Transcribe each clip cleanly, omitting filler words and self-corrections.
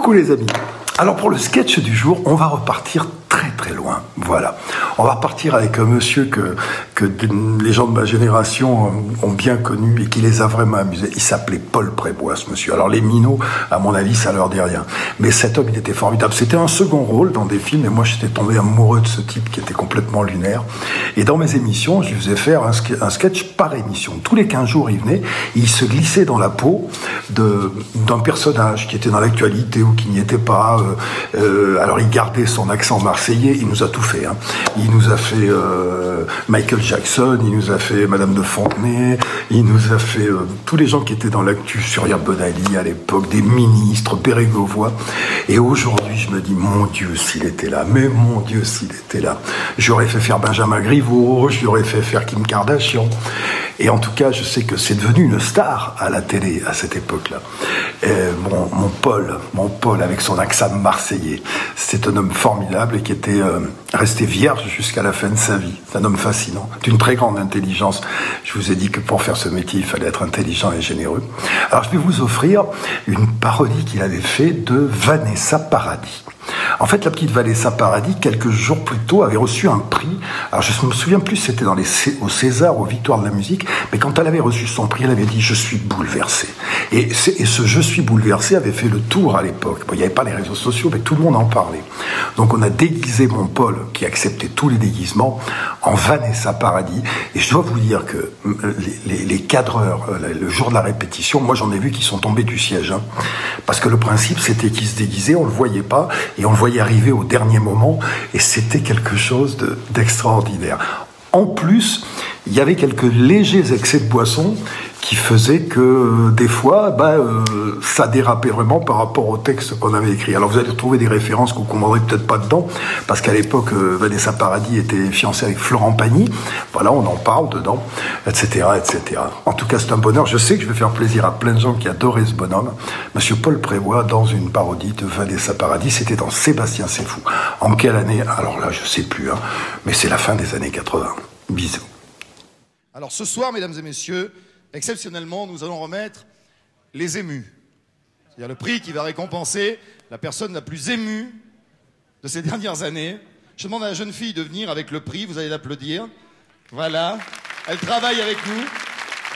Coucou les amis. Alors pour le sketch du jour, on va repartir très très loin. Voilà. On va repartir avec un monsieur que les gens de ma génération ont bien connu et qui les a vraiment amusés. Il s'appelait Paul Prébois, ce monsieur. Alors les minots, à mon avis, ça leur dit rien. Mais cet homme, il était formidable. C'était un second rôle dans des films et moi j'étais tombé amoureux de ce type qui était complètement lunaire. Et dans mes émissions, je lui faisais faire un sketch par émission. Tous les 15 jours, il venait et il se glissait dans la peau d'un personnage qui était dans l'actualité ou qui n'y était pas. Alors il gardait son accent marseillais, il nous a tout fait. Hein. Il nous a fait Michael Jackson, il nous a fait Madame de Fontenay, il nous a fait tous les gens qui étaient dans l'actu, Surya Bonali à l'époque, des ministres, Bérégovoy. Et aujourd'hui, je me dis, mon Dieu, s'il était là, mais mon Dieu, s'il était là. J'aurais fait faire Benjamin Griveaux, j'aurais fait faire Kim Kardashian. Et en tout cas, je sais que c'est devenu une star à la télé à cette époque-là. Mon Paul, avec son accent marseillais, c'est un homme formidable et qui était resté vierge jusqu'à la fin de sa vie. C'est un homme fascinant, d'une très grande intelligence. Je vous ai dit que pour faire ce métier, il fallait être intelligent et généreux. Alors, je vais vous offrir une parodie qu'il avait fait de Vanessa Paradis. En fait, la petite Vanessa Paradis, quelques jours plus tôt, avait reçu un prix. Alors, je ne me souviens plus si c'était au César, aux Victoires de la musique, mais quand elle avait reçu son prix, elle avait dit « Je suis bouleversée ». Et ce « Je suis bouleversée » avait fait le tour à l'époque. Bon, il n'y avait pas les réseaux sociaux, mais tout le monde en parlait. Donc, on a déguisé mon Paul, qui acceptait tous les déguisements, en Vanessa Paradis. Et je dois vous dire que les cadreurs, le jour de la répétition, moi, j'en ai vu qui sont tombés du siège. Hein, parce que le principe, c'était qu'ils se déguisaient, on ne le voyait pas, et on le voyait arriver au dernier moment, et c'était quelque chose d'extraordinaire. En plus, il y avait quelques légers excès de boisson qui faisaient que des fois, ça dérapait vraiment par rapport au texte qu'on avait écrit. Alors vous allez retrouver des références que vous ne comprendrez peut-être pas dedans, parce qu'à l'époque, Vanessa Paradis était fiancée avec Florent Pagny. Voilà, on en parle dedans, etc., etc. En tout cas, c'est un bonheur. Je sais que je vais faire plaisir à plein de gens qui adoraient ce bonhomme. Monsieur Paul Prébois, dans une parodie de Vanessa Paradis, c'était dans Sébastien C'est Fou. En quelle année? Alors là, je ne sais plus, hein, mais c'est la fin des années 80. Bisous. Alors ce soir, mesdames et messieurs, exceptionnellement, nous allons remettre les émus. C'est-à-dire le prix qui va récompenser la personne la plus émue de ces dernières années. Je demande à la jeune fille de venir avec le prix, vous allez l'applaudir. Voilà, elle travaille avec nous.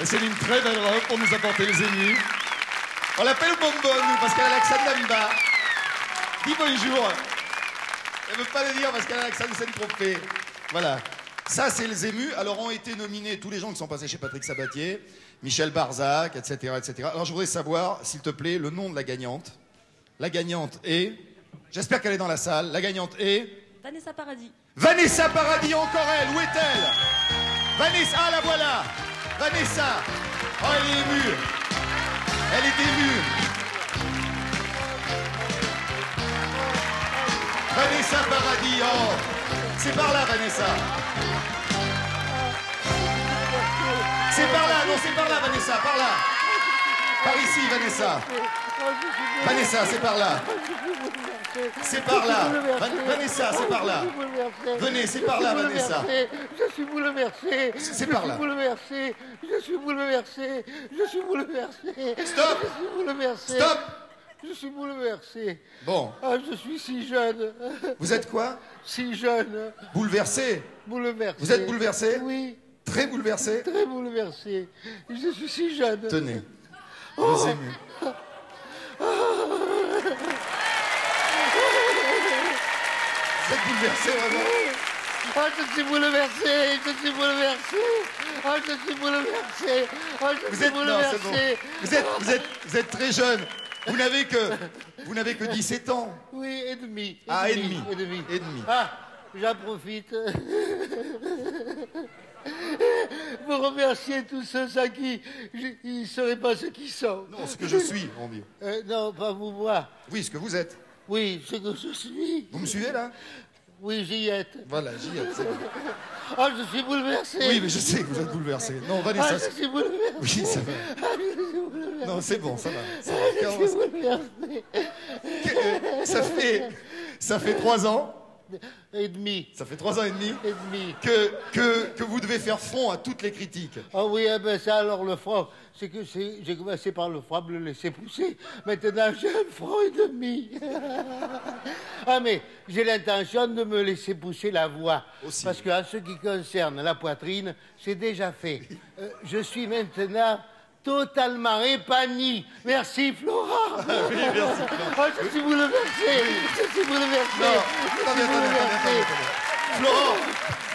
Elle s'est mis une très belle robe pour nous apporter les émus. On l'appelle Bonbonne, nous, parce qu'elle a l'accent d'Amba. Dis bonjour. Elle ne veut pas le dire parce qu'elle a l'accent de Saint-Tropez. Voilà. Ça, c'est les émus. Alors, ont été nominés tous les gens qui sont passés chez Patrick Sabatier, Michel Barzac, etc., etc. Alors, je voudrais savoir, s'il te plaît, le nom de la gagnante. La gagnante est... J'espère qu'elle est dans la salle. La gagnante est... Vanessa Paradis. Vanessa Paradis, encore elle. Où est-elle? Vanessa, ah, la voilà. Vanessa. Oh, elle est émue. Elle est émue. Vanessa Paradis, oh. C'est par là, Vanessa. C'est par là, non, c'est par là, Vanessa, par là. Par ici, Vanessa. Vanessa, c'est par là. C'est par là. Vanessa, c'est par là. Venez, c'est par là, Vanessa. Je suis bouleversé. C'est par là. Je suis bouleversé. Je suis bouleversé. Stop. Je suis bouleversé. Stop. Je suis bouleversé. Bon. Ah, je suis si jeune. Vous êtes quoi? Si jeune. Bouleversé. Bouleversé. Vous êtes bouleversé? Oui. Très bouleversé? Très bouleversé. Je suis si jeune. Tenez. Les émus. Vous êtes bouleversé, vraiment? Ah, je suis bouleversé. Je suis bouleversé. Ah, je suis bouleversé. Ah, je suis bouleversé. Non, c'est bon. Vous êtes très jeune. Vous n'avez que 17 ans. Oui, et demi. Ah, et demi. Et demi. Ah, j'en profite. Vous remercier tous ceux à qui ils ne seraient pas ce qu'ils sont. Non, ce que je suis, mon Dieu. Non, pas vous voir. Oui, ce que vous êtes. Oui, ce que je suis. Vous me suivez, là? Oui, j'y êtes. Voilà, j'y êtes, c'est bon. Ah, je suis bouleversé. Oui, mais je sais que vous êtes bouleversé. Non, Vanessa... Ah, je suis bouleversé. Oui, ça va. Ah, je suis bouleversé. Non, c'est bon, ça va. Je suis bouleversé. Ça fait 3 ans. et demi. Ça fait 3 ans et demi Et demi. que vous devez faire front à toutes les critiques. Ah oui, eh ben ça, alors le front, j'ai commencé par le front, me le laisser pousser. Maintenant, j'ai un front et demi. Ah, mais j'ai l'intention de me laisser pousser la voix. Aussi. Parce qu'en ce qui concerne la poitrine, c'est déjà fait. Je suis maintenant totalement épanoui. Merci, Flora. Oui, merci. Oh, je suis bouleversé. Je suis bouleversé. Non, Je attendez. suis bouleversé. Florent,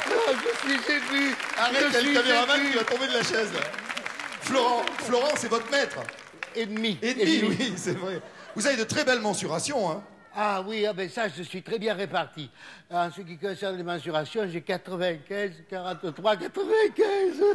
Oh, je suis ému. arrête, Je il y a suis le caméraman ému. qui va tomber de la chaise. Là. Florent, c'est votre maître. Et demi. Et demi, oui, c'est vrai. Vous avez de très belles mensurations, hein. Ah oui, ah ben ça, je suis très bien réparti. En ce qui concerne les mensurations, j'ai 95, 43, 95.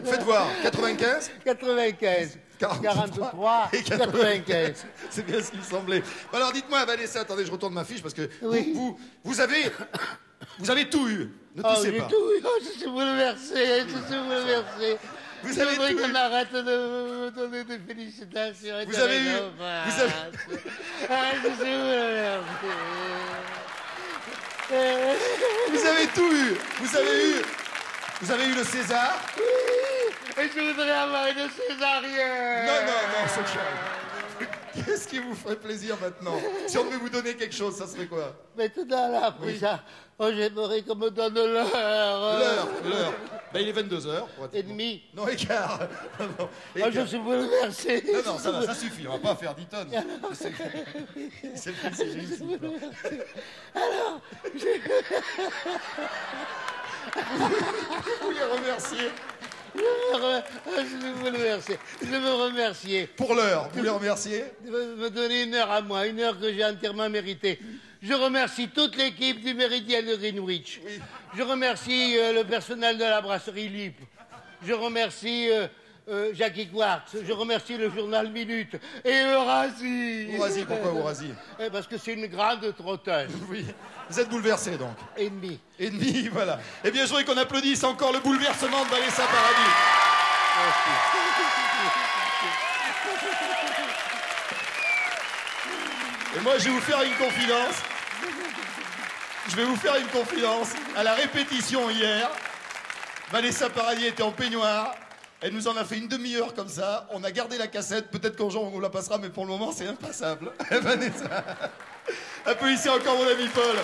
Faites voir, 95 95, 43 et 95. C'est bien ce qu'il me semblait. Alors dites-moi, Vanessa, attendez, je retourne ma fiche parce que Oui. vous avez tout eu. Ne Oh, toussez j'ai pas. tout, oh, je suis bouleversé, je suis bouleversé. Vous Je avez voudrais tout qu'on eu. arrête de me donner des félicitations. et Vous de avez eu- récompenses. vous avez- Ah, je suis bouleversé. Vous avez tout eu. Vous avez eu le César. Et je voudrais avoir une césarienne. Non, c'est clair. Qu'est-ce qui vous ferait plaisir maintenant? Si on devait vous donner quelque chose, ça serait quoi? Maintenant, là, après ça, oh, j'aimerais qu'on me donne l'heure. L'heure. Ben, il est 22h. Et demi. Non, écart. Non, Oh, écart. je suis bouleversé. Non, ça va, ça suffit. On va pas faire 10 tonnes. C'est le principe, j'ai ici. Vous les remercier. Je suis bouleversé. Je veux remercier Pour l'heure, vous les remercier. de me donner une heure à moi, une heure que j'ai entièrement méritée. Je remercie toute l'équipe du Méridien de Greenwich. Oui. Je remercie le personnel de la brasserie Lip. Je remercie Jackie Quartz. Je remercie le journal Minute. Et Eurasie. Ourasi, pourquoi Ourasi? Parce que c'est une grande trotteuse. Oui. Vous êtes bouleversé donc. Et demi. Et demi, voilà. Eh bien, je voudrais qu'on applaudisse encore le bouleversement de Vanessa Paradis. Et moi, je vais vous faire une confidence. À la répétition hier, Vanessa Paradis était en peignoir. Elle nous en a fait une demi-heure comme ça. On a gardé la cassette. Peut-être qu'un jour on vous la passera, mais pour le moment, c'est impassable. Vanessa. Applaudissez encore mon ami Paul.